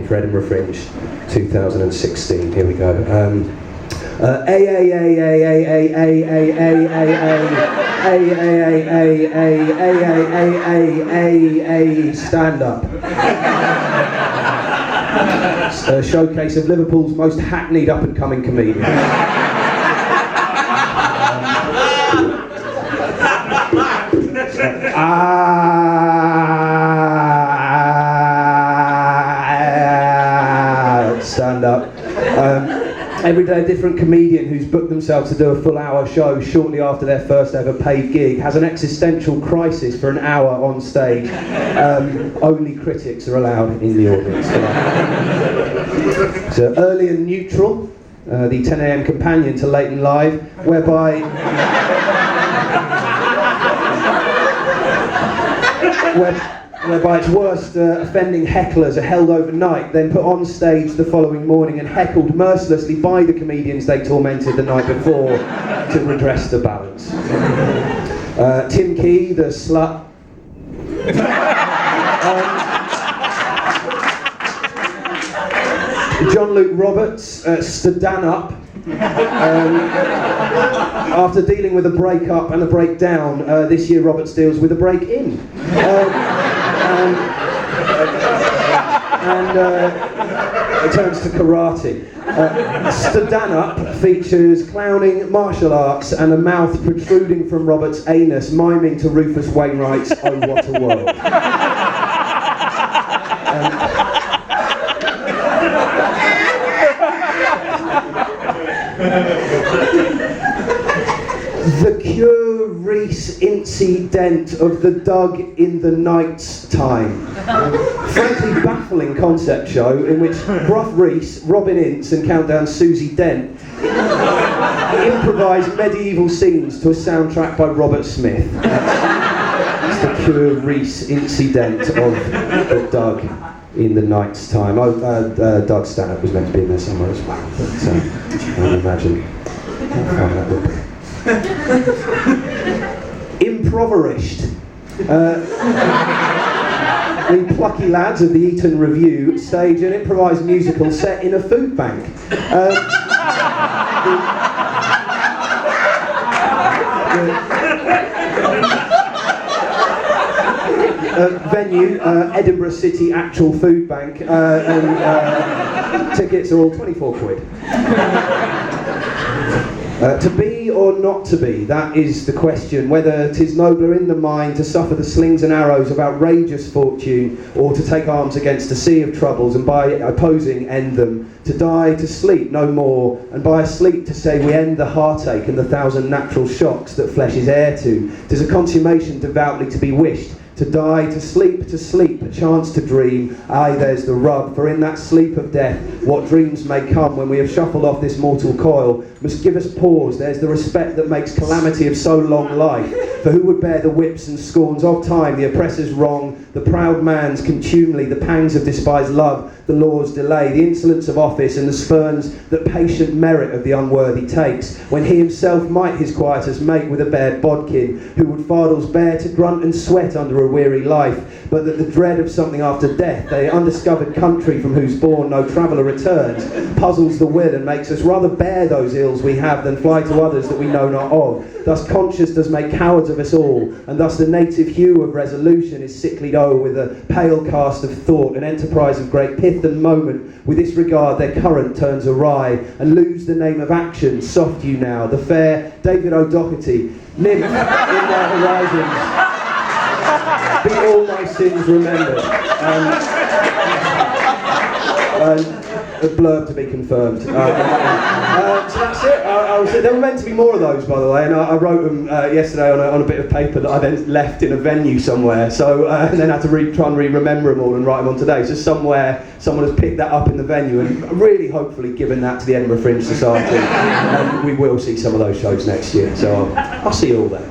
for Edinburgh Fringe 2016. Here we go. Stand up. A showcase of Liverpool's most hackneyed up-and-coming comedians. Stand up. Every day a different comedian who's booked themselves to do a full-hour show shortly after their first ever paid gig has an existential crisis for an hour on stage. Only critics are allowed in the audience. So Early and Neutral, the 10 AM companion to Late and Live, whereby its worst offending hecklers are held overnight, then put on stage the following morning and heckled mercilessly by the comedians they tormented the night before to redress the balance. Tim Key, the slut. John Luke Roberts, Stand Up. After dealing with a break-up and a breakdown, this year Roberts deals with a break-in. And it turns to karate. Stand Up features clowning, martial arts, and a mouth protruding from Robert's anus, miming to Rufus Wainwright's "Oh What a World." The curious incident of the Dug in the Night's Time. Frankly baffling concept show in which Bruff Reese, Robin Ince and Countdown Susie Dent improvise medieval scenes to a soundtrack by Robert Smith. It's the curious incident of the Dug in the Night's Time. Doug Stanhope was meant to be in there somewhere as well, but I would imagine how fun that would be. Improverished. The plucky lads of the Eton Review stage an improvised musical set in a food bank. Venue, Edinburgh City Actual Food Bank, and tickets are all 24 quid. To be or not to be, that is the question, whether 'tis nobler in the mind to suffer the slings and arrows of outrageous fortune, or to take arms against a sea of troubles and by opposing end them, to die to sleep no more, and by a sleep to say we end the heartache and the thousand natural shocks that flesh is heir to. 'Tis a consummation devoutly to be wished, to die, to sleep, a chance to dream. Aye, there's the rub, for in that sleep of death, what dreams may come when we have shuffled off this mortal coil, must give us pause. There's the respect that makes calamity of so long life, for who would bear the whips and scorns of time, the oppressor's wrong, the proud man's contumely, the pangs of despised love, the law's delay, the insolence of office, and the spurns that patient merit of the unworthy takes, when he himself might his quietus make with a bare bodkin, who would fardels bear to grunt and sweat under a weary life, but that the dread of something after death, the undiscovered country from whose bourne no traveller returns, puzzles the will and makes us rather bear those ills we have than fly to others that we know not of. Thus conscience does make cowards of us all, and thus the native hue of resolution is sicklied o'er with a pale cast of thought, an enterprise of great pith and moment. With this regard their current turns awry, and lose the name of action. Soft you now, the fair David O'Doherty, nymph in their horizons. Be all my sins remembered. A blurb to be confirmed. So that's it. There were meant to be more of those, by the way, and I wrote them yesterday on a bit of paper that I then left in a venue somewhere. So and then had to try and remember them all and write them on today. So somewhere someone has picked that up in the venue and really, hopefully, given that to the Edinburgh Fringe Society. And we will see some of those shows next year. So I'll see you all there.